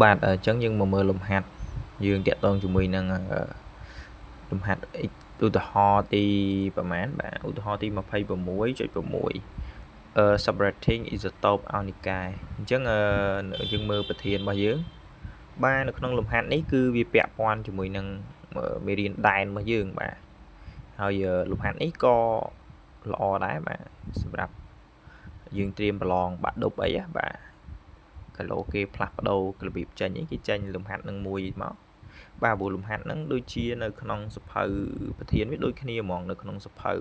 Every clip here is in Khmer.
បាទចឹងយើងមកមើលលំហាត់យើងតាក់ទងជាមួយនឹងលំហាត់ x ឧទាហរណ៍ទីប្រហែលបាទឧទាហរណ៍ទី 26.6 subtracting isotope អោនិកាយអញ្ចឹងយើងមើលប្រធានរបស់យើងបាទនៅក្នុងលំហាត់នេះគឺវាពាក់ព័ន្ធជាមួយនឹងមេរៀនដែនរបស់យើងបាទហើយលំហាត់នេះក៏ល្អដែរបាទសម្រាប់យើងត្រៀមប្រឡងបាក់ឌុបអីបាទគីឡូគេផ្លាស់ប្ដូររបៀបចេញគេចេញលំហាត់នឹងមួយមកបាទព្រោះលំហាត់ហ្នឹងដូចជានៅក្នុងសភៅប្រធានវាដូចគ្នាហ្មងនៅក្នុងសភៅ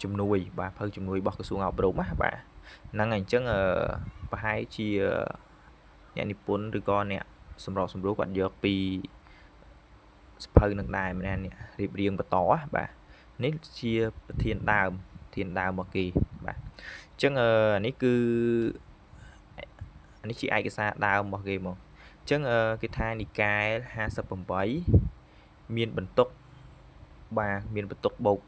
ជំនួយបាទភៅជំនួយរបស់ក្រសួងអប់រំណាបាទហ្នឹងហើយអញ្ចឹងប្រហែលជាអ្នកនិពន្ធឬក៏អ្នកសម្របសម្រួលគាត់យកពីសភៅនឹងដែរម្នាក់នេះរៀបរៀងបន្តបាទនេះជាប្រធានដើមរបស់គេបាទអញ្ចឹងនេះគឺនេះជាឯកសារដើមរបស់គេមកអញ្ចឹងគេថានិកាយ58មានបន្ទុកបាទមានបន្ទុកបូក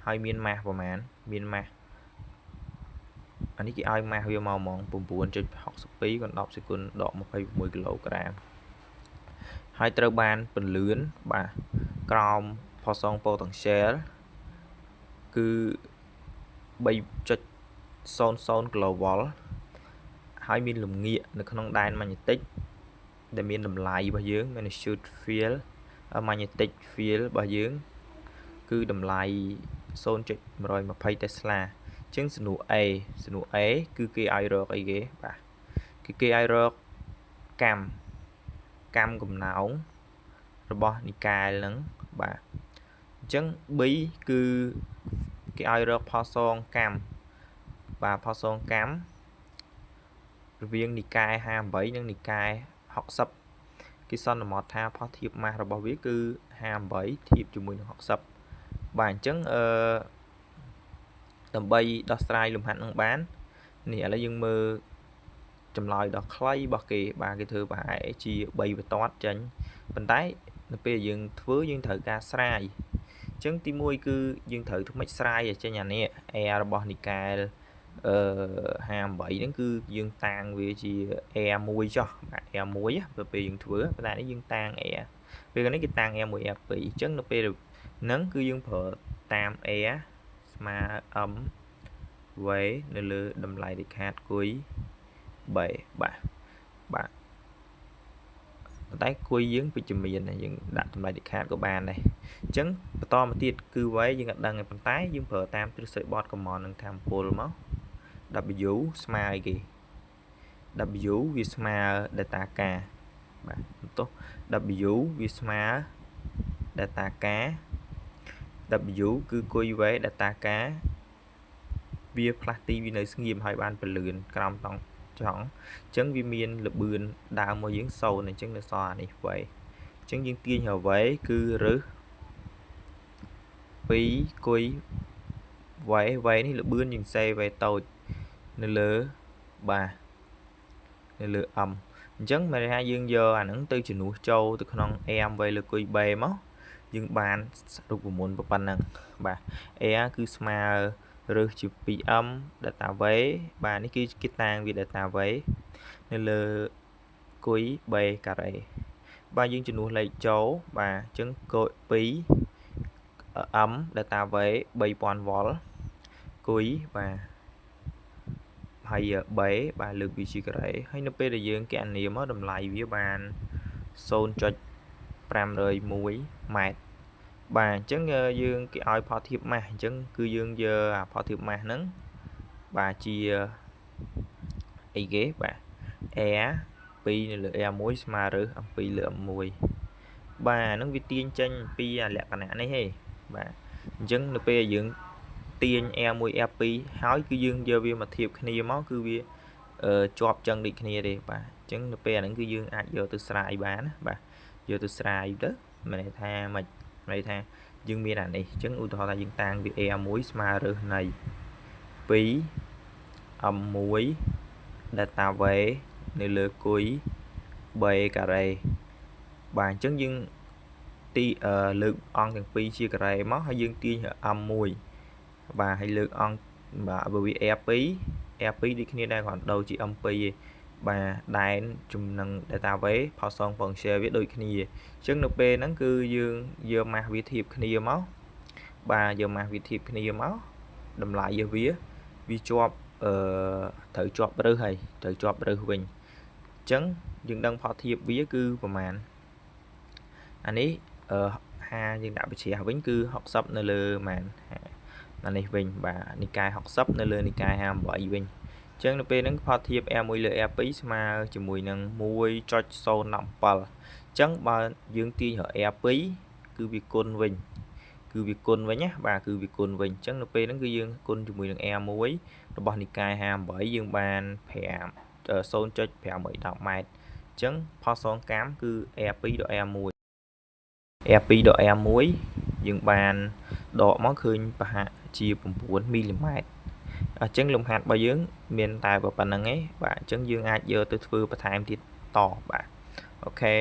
ហើយមានម៉ាសប្រមាណមានម៉ាសអានេះគេឲ្យម៉ាសវាមកហ្មង 9.62 កណ្ដប់សេគុណដក26គីឡូក្រាមហើយត្រូវបានពន្លឿនបាទក្រោមផសង potential គឺ 3.00 គីឡូវ៉ុលហើយមានលំងាកនៅក្នុងដែនម៉ាញេទិកដែលមានតម្លៃរបស់យើង magnetic field magnetic field របស់យើងគឺតម្លៃ 0.120 Tesla អញ្ចឹងសំណួរ A គឺគេឲ្យរកអីគេបាទគេឲ្យរកកម្មកំណោងរបស់និកាយហ្នឹងបាទអញ្ចឹង B គឺគេឲ្យរកផសងកម្មបាទផសងកម្មរវាងនិកាយ58និងនិកាយ60គេសន្មតថាផុសធៀបម៉ាសរបស់វាគឺ58ធៀបជាមួយនឹង60បាទអញ្ចឹងដើម្បីដោះស្រាយលំហាត់នឹងបាននេះឥឡូវយើងមើលចម្លើយដ៏ខ្លីរបស់គេបាទគេធ្វើប្រហែលជា3បន្ទាត់ចេញប៉ុន្តែនៅពេលយើងធ្វើយើងត្រូវការស្រាយអញ្ចឹងទី1គឺយើងត្រូវធ្វើម៉េចស្រាយឲ្យចេញអានេះ air របស់និកាយ58ហ្នឹងគឺយើងតាំងវាជា air 1ចុះបាទ air 1ពេលយើងធ្វើប៉ុន្តែនេះយើងតាំង air ពេលនេះគេតាំង air 1 air 2អញ្ចឹងនៅពេលហ្នឹងគឺយើងប្រើតាម air ស្មើ m v នៅលើតម្លៃដាច់ខាតគុយ 3បាទប៉ុន្តែគុយយើងវិជ្ជមានយើងដាក់តម្លៃដាច់ខាតក៏បានដែរអញ្ចឹងបន្តមកទៀតគឺ v យើងអត់ដឹងទេប៉ុន្តែយើងប្រើតាមទ្រឹស្ដីបត់កំណនឹងធម្មពលមក W ស្មើអីគេ W វាស្មើ data k បាទបន្ទោស W វាស្មើ data k W គឺគុយ V data k វាផ្លាស់ទីវានៅស្ងៀមហើយបានពន្លឿនក្រោមតង់ចង់អញ្ចឹងវាមានលបឿនដើមមកយើង0អញ្ចឹងនៅសល់អានេះ V អញ្ចឹងយើងទាញរវេគឺរឹស2គុយ V នេះលបឿនយើងសេ V តូចនៅលើបាទនៅលើ m អញ្ចឹងមានន័យថាយើងយកអាហ្នឹងទៅជំនួសចូលទៅក្នុង m v លើគុយ b មកយើងបានរូបមន្តប៉ុណ្ណឹងបាទ a គឺស្មើរើសជា 2m data v បាទនេះគឺគេតាំងវា data v នៅលើគុយ b ការ៉េបាទយើងជំនួសលេខចូលបាទអញ្ចឹងគុយ 2m data v 3000 V គុយបាទហើយ b បាទលើកវាជាការ៉េហើយនៅពេលដែលយើងគណនាមកតម្លៃវាបាន 0.501 ម៉ែត្របាទអញ្ចឹងយើងគេឲ្យផុសធៀបម៉ាសអញ្ចឹងគឺយើងយកអាផុសធៀបម៉ាសហ្នឹងបាទជាអីគេបាទ air 2នៅលើ air 1ស្មើរើសអំពីលើ m 1បាទហ្នឹងវាទាញចេញពីលក្ខណៈនេះហេបាទអញ្ចឹងនៅពេលយើងទាញ air 1 air 2ហើយគឺយើងយកវាមកធៀបគ្នាមកគឺវាជាប់ចឹងដូចគ្នាទេបាទអញ្ចឹងនៅពេលអាហ្នឹងគឺយើងអាចយកទៅស្រាយបានណាបាទយកទៅស្រាយទៅមានន័យថាមិនន័យថាយើងមានអានេះអញ្ចឹងឧទាហរណ៍ថាយើងតាំងវា air 1ស្មើរើសនៃ 2 m 1 data v នៅលើគុយ b ការ៉េបាទអញ្ចឹងយើងទីលើកអង្គទាំងពីរជាការ៉េមកហើយយើងទាញ m 1បាទហើយលើកអង្គបាទបើវា air 2 ដូចគ្នាដែរគ្រាន់ដូរជា m 2ឯង bà đài chùm nâng data vé phao son phần share với đôi kia chân nộp bê nó cứ dương giờ mà vi thiệp kia máu bà giờ mà vi thiệp kia máu đầm lại giờ vía vi cho thử cho bơ hay thử cho bơ mình chấn dương đăng phao thiệp vía cứประมาณ anh ấy ha nhưng đạo chỉ học vĩnh cư học sắp nơi lơ màn là này vinh và Nikai học sắp nơi lơ Nikai ham bởi vinh chân nó bên pha thiệp em mùi lơ em pí mà chỉ mùi nâng mùi cho sâu nằm bờ chân ba dương ti ở em pí cứ việc côn vinh cứ việc côn với nhé bà cứ việc côn vinh chân nó bên nó cứ dương côn chỉ mùi nâng em muối nó bỏ Nikai ham bởi dương bàn phèm sâu cho phèm bởi đọc mạch chân pha son cám cứ em pí độ em mùi EP ដក R1 យើងបានដកមកឃើញប្រហាក់ជា9 មីលីម៉ែត្រអញ្ចឹងលំហាត់របស់យើងមានតែប៉ុណ្្នឹងឯងបាទអញ្ចឹងយើងអាចយកទៅធ្វើបន្ថែមទៀតតបាទអូខេ